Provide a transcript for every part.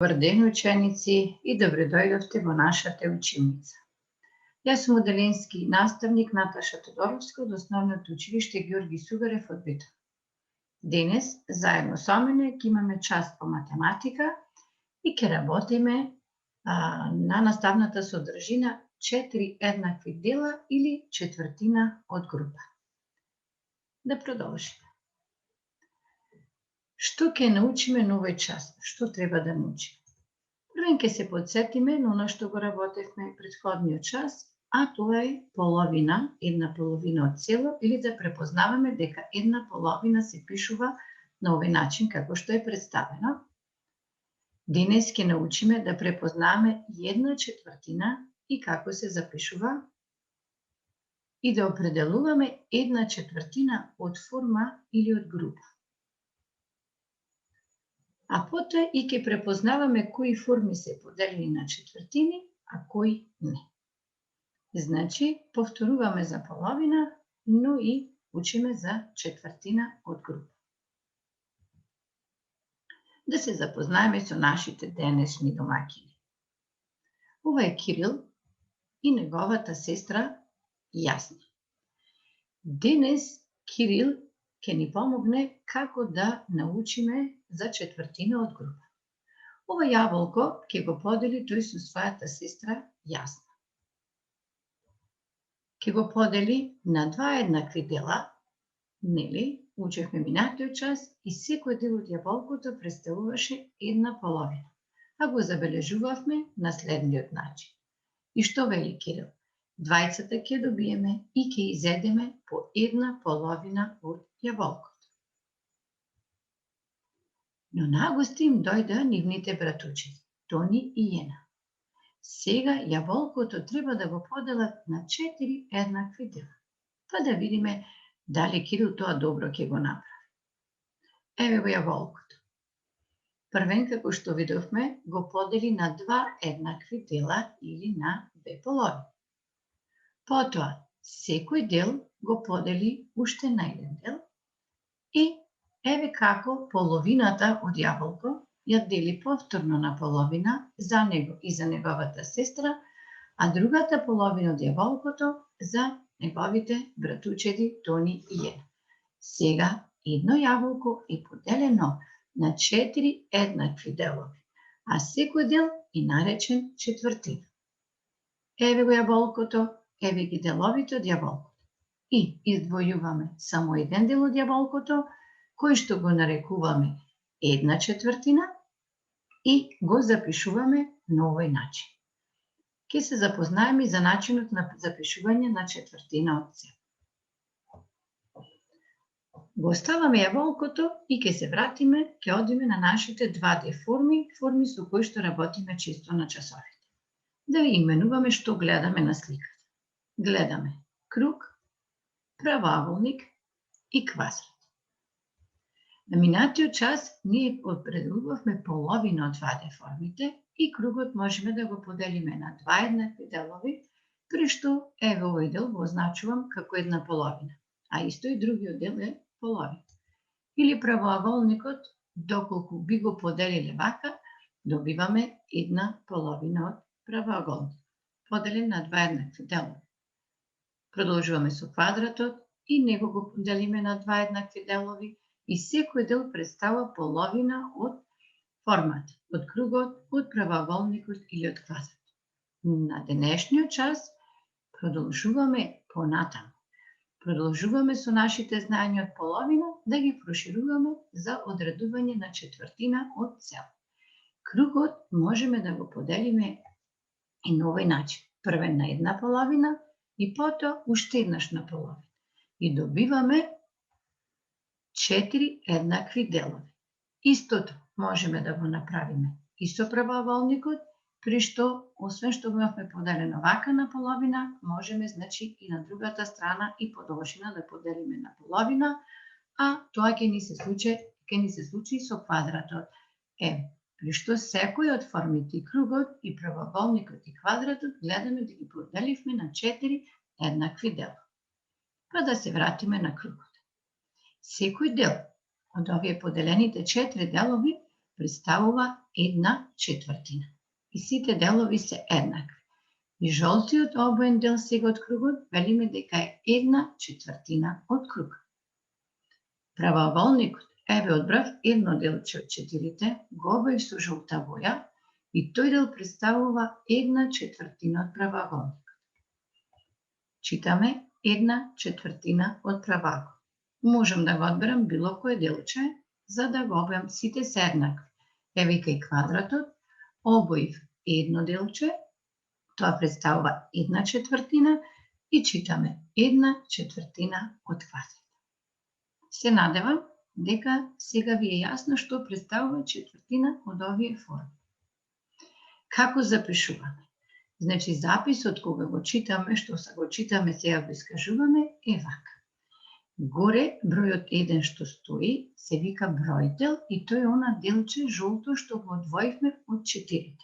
Добар ден, ученици, и добре дојдовте во нашата училница. Јас сум оделенски наставник Наташа Тодоровска од Основното училиште Георги Сугарев од Битола. Денес, заедно со мене, ќе имаме час по математика и ќе работиме на наставната содржина 4 еднакви дела или четвртина од група. Да продолжиме. Што ќе научиме на овој час? Што треба да научиме? Првен ќе се подсетиме на она што го работевме претходниот час, а тоа е половина, една половина од цело, или да препознаваме дека една половина се пишува на овој начин како што е представено. Денес ќе научиме да препознаваме една четвртина и како се запишува и да определуваме една четвртина од форма или од група. А потоа и ќе препознаваме кои форми се поделени на четвртини, а кои не. Значи, повторуваме за половина, но и учиме за четвртина од група. Да се запознаеме со нашите денешни домаќини. Ова е Кирил и неговата сестра Јасна. Денес Кирил ќе ни помогне како да научиме за четвртина од група. Ова јаболко ќе го подели тој со својата сестра Јасна. Ќе го подели на два еднакви дела, нели, учевме минатиот час и секој дел од јаболкото представуваше една половина, а го забележувавме на следниот начин. И што вели Кирил? Двајцата ќе добиеме и ќе изедеме по една половина од јаболкото. Но нагости им дојдоа нивните братучиња, Тони и Јена. Сега јаболкото треба да го поделат на 4 еднакви дела. Па да видиме дали Кирил тоа добро ќе го направи. Еве го јаболкото. Првен, како што видовме, го подели на два еднакви дела или на две половини. Потоа, секој дел го подели уште на еден дел и еве како половината од јаболко ја дели повторно на половина за него и за неговата сестра, а другата половина од јаболкото за неговите братучеди Тони и Јена. Сега едно јаболко е поделено на 4 еднакви делови, а секој дел е наречен четвртина. Еве го јаболкото, еве ги деловите од јаболкото. И издвојуваме само еден дел од јаболкото, кој што го нарекуваме една четвртина и го запишуваме на овој начин. Ке се запознаеме за начинот на запишување на четвртина од цело. Го оставаме јаболкото и ке се вратиме, ке одиме на нашите 2D форми со кои што работиме често на часовите. Да ви именуваме што гледаме на сликата. Гледаме круг, правоаголник и квадрат. На минатиот час ние определувавме половина од 2D формите и кругот можеме да го поделиме на два еднакви делови, при што еве овој дел го означувам како една половина, а исто и другиот дел е половина. Или правоаголникот, доколку би го поделиле вака, добиваме една половина од правоаголник, поделен на два еднакви делови. Продолжуваме со квадратот и него го поделиме на два еднакви делови и секој дел представува половина од формата, од кругот, од правоаголникот или од квадратот. На денешниот час продолжуваме понатаму. Продолжуваме со нашите знаења од половина да ги прошируваме за одредување на четвртина од цело. Кругот можеме да го поделиме и на овој начин. Првен на една половина и потоа уште еднаш на половина. И добиваме 4 еднакви делови. Истото можеме да го направиме и со правоаголникот, при што, освен што го имавме поделено вака на половина, можеме, значи, и на другата страна и подолжина да поделиме на половина, а тоа ќе ни се случи со квадратот. При што секој од формите и кругот, и правоаголникот и квадратот гледаме да ги поделивме на 4 еднакви дела. Па да се вратиме на кругот. Секој дел од овие поделените 4 делови представува 1/4. И сите делови се еднакви. И жолтиот обоен дел сега од кругот велиме дека е 1/4 од кругот. Правоаголникот, еве одбрав едно делче од 4, го обоев со жолта боја и тој дел представува 1/4 од правоаголникот. Читаме 1/4 од правоаголник. Можам да го одберам било кое делче, за да го обојам, сите се еднакви. Еве и квадратот, обоив едно делче, тоа представува 1/4 и читаме 1/4 од квадрат. Се надевам дека сега ви е јасно што представува четвртина од овие форми. Како запишуваме? Значи, записот кога го читаме, што го читаме, сега го искажуваме, е вака. Горе бројот 1 што стои се вика бројтел и тој е она делче жолто што го одвоивме од 4.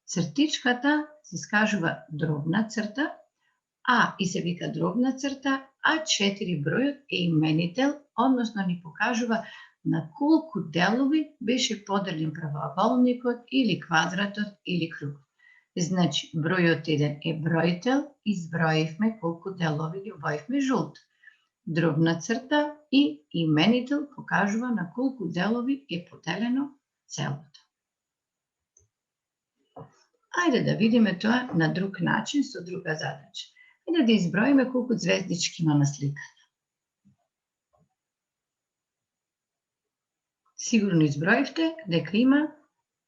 Цртичката се искажува дробна црта, и се вика дробна црта, а 4 бројот е именител, односно ни покажува на колку делови беше поделен правоаголникот или квадратот или кругот. Значи, бројот 1 е бројтел, изброивме колку делови ги обоивме жолто. Дробна црта и именител покажува на колку делови е поделено целото. Ајде да видиме тоа на друг начин, со друга задача. Ајде да изброиме колку звездички има на сликата. Сигурно изброивте дека има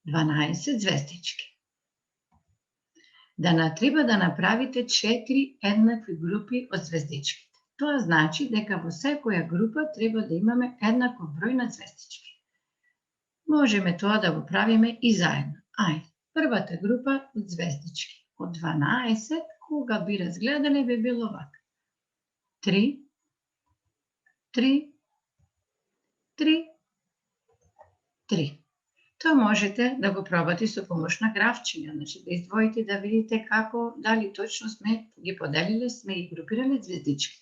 12 звездички. Да треба да направите 4 еднакви групи од звездичките. Тоа значи дека во секоја група треба да имаме еднаков број на звездички. Можеме тоа да го правиме и заедно. Ајде, првата група од звездички. Од 12, кога би разгледале, би било вака. 3, 3, 3, 3. Тоа можете да го пробате со помош на графчиња, значи да издвоите да видите како, дали точно сме ги поделиле, сме ги групирале звездички.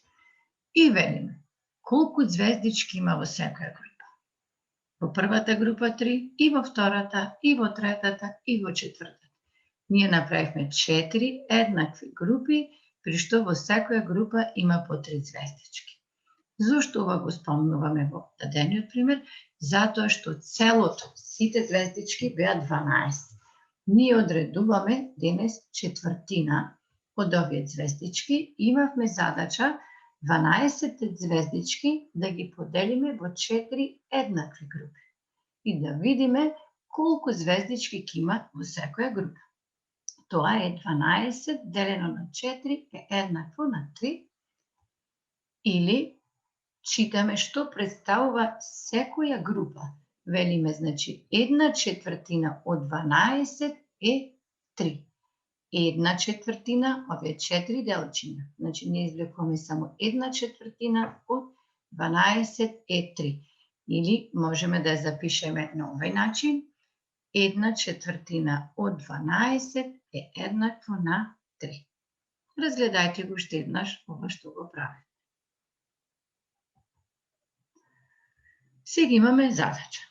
И велиме, колку звездички има во секоја група. Во првата група 3, и во втората, и во третата, и во четвртата. Ние направивме 4 еднакви групи, при што во секоја група има по 3 звездички. Зошто ова го спомнуваме во дадениот пример? Затоа што целото, сите звездички беа 12. Ние одредуваме денес четвртина од овие звездички. Имавме задача 12 звездички да ги поделиме во 4 еднакви групи и да видиме колку звездички има во секоја група. Тоа е 12 делено на 4 е еднакво на 3, или читаме што представува секоја група. Велиме, значи, 1/4 од 12 е 3. 1/4, овие 4 делчиња. Значи, ние извлекуваме само 1/4 од 12 е 3. Или можеме да ја запишеме на овој начин. 1/4 од 12 е еднакво на 3. Разгледајте го уште еднаш ова што го правим. Сега имаме задача.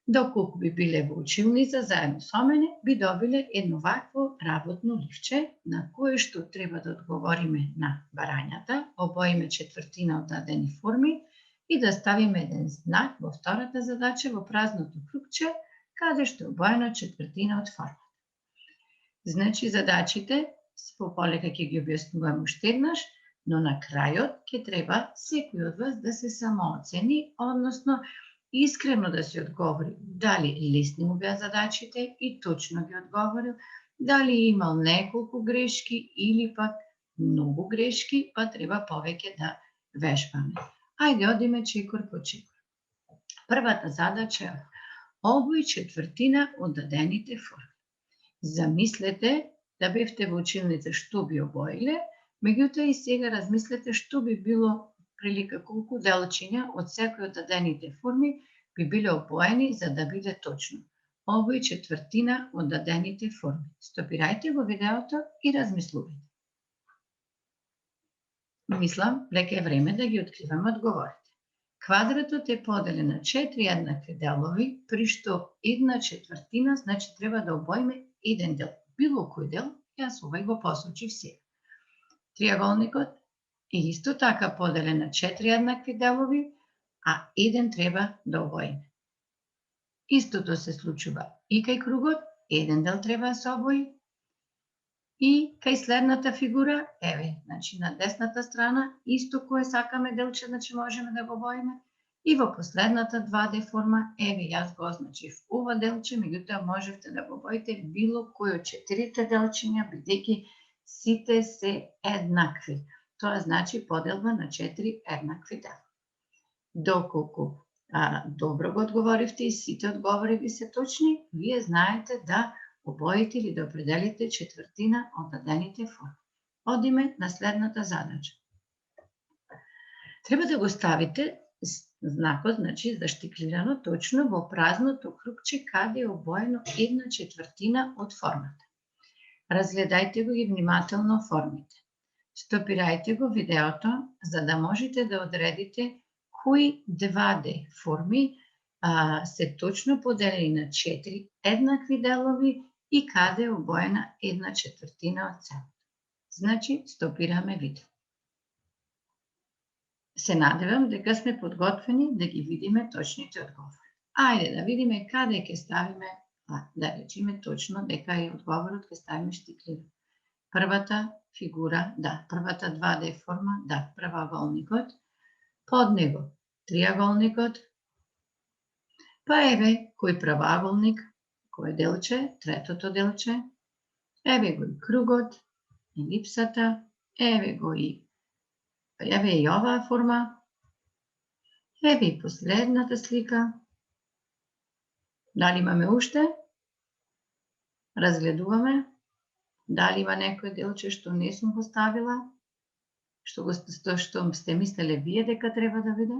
Доколку би биле во училница заедно со мене, би добиле едно вакво работно ливче на кое што треба да одговориме на барањата, обоиме четвртина од дадени форми и да ставиме еден знак во втората задача во празното кругче, каде што е обоена четвртина од формата. Значи, задачите пополека ќе ги објаснувам уште еднаш, но на крајот ќе треба секој од вас да се самооцени, односно искрено да се одговори дали лесни му беа задачите и точно ги одговорил, дали имал неколку грешки или пак многу грешки, па треба повеќе да вежбаме. Ајде, одиме чекор по чекор. Првата задача е обој четвртина од дадените форми. Замислете да бевте во училница што би обоиле, меѓутоа и сега размислете што би било прилика колку делчиња од секој од дадените форми би биле обоени за да биде точно обој четвртина од дадените форми. Стопирајте го видеото и размислувајте. Мислам дека е време да ги откриваме одговорите. Квадратот е поделен на 4 еднакви делови, при што 1/4, значи треба да обоиме еден дел. Било кој дел, јас овај го посочив сега. Триаголникот е исто така поделен на 4 еднакви делови, а еден треба да обоиме. Истото се случува и кај кругот, еден дел треба да се обои, и кај следната фигура, еве, значи на десната страна, исто кое сакаме делче, значи можеме да го обоиме, и во последната 2D форма, еве, јас го означив ова делче, меѓутоа можевте да го обоите било кој од 4 делчиња, бидејќи сите се еднакви. Тоа значи поделба на 4 еднакви дела. Доколку добро го одговоривте и сите одговори ви се точни, вие знаете да обоите или да определите четвртина од дадените форми. Одиме на следната задача. Треба да го ставите знакот, значи заштиклирано точно во празното крупче каде е обоено 1/4 од формата. Разгледајте го и внимателно формите. Стопирајте го видеото за да можете да одредите кои 2D форми се точно поделени на 4 еднакви делови и каде е обоена 1/4 од целото. Значи, стопираме видео. Се надевам дека сме подготвени да ги видиме точните одговори. Ајде да видиме каде ќе ставиме, да речеме точно дека е одговорот ќе ставиме штиклива. Првата фигура, да, првата 2D форма, да, правоаголникот, под него триаголникот, па еве кој правоаголник, кој делче, третото делче, еве го и кругот, елипсата, еве и оваа форма, еве и последната слика. Дали имаме уште? Разгледуваме. Дали има некој делче што не сум го ставила? Што сте мислеле вие дека треба да биде?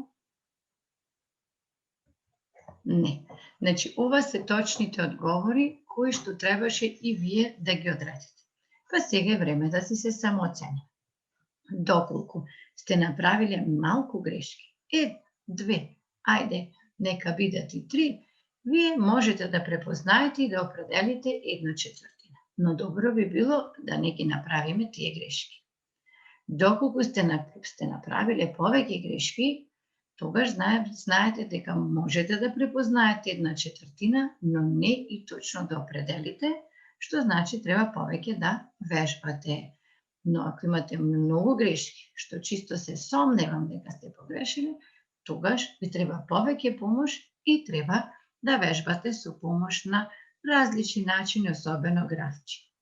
Не. Значи, ова се точните одговори кои што требаше и вие да ги одредите. Па сега е време да си се самооцените. Доколку сте направиле малку грешки, 2, ајде, нека бидат и 3, вие можете да препознаете и да определите 1/4. Но добро би било да не ги направиме тие грешки. Доколку сте направиле повеќе грешки, тогаш знаете дека можете да препознаете 1/4, но не и точно да определите, што значи треба повеќе да вежбате. Но ако имате многу грешки, што чисто се сомневам дека сте погрешили, тогаш ви треба повеќе помош и треба да вежбате со помош на различни начини, особено графчи.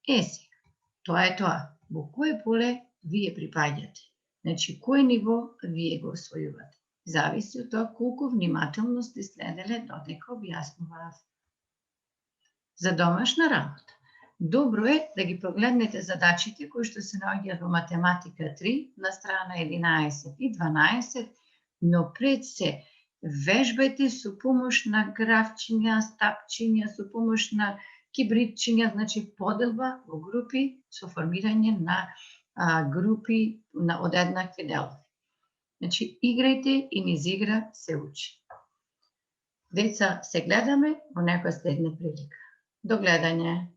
Сега, тоа е тоа. Во кое поле вие припаѓате? Значи, кој ниво вие го освојувате? Зависи од тоа колку внимателно сте следеле додека објаснував. За домашна работа. Добро е да ги погледнете задачите кои што се наоѓаат во математика 3 на страна 11 и 12, но пред се вежбајте со помош на графчиња, стапчиња, со помош на кибритчиња, значи поделба во групи со формирање на групи од еднакви делови. Значи, играјте и низ игра се учи. Деца, се гледаме во некоја следна прилика. До гледање!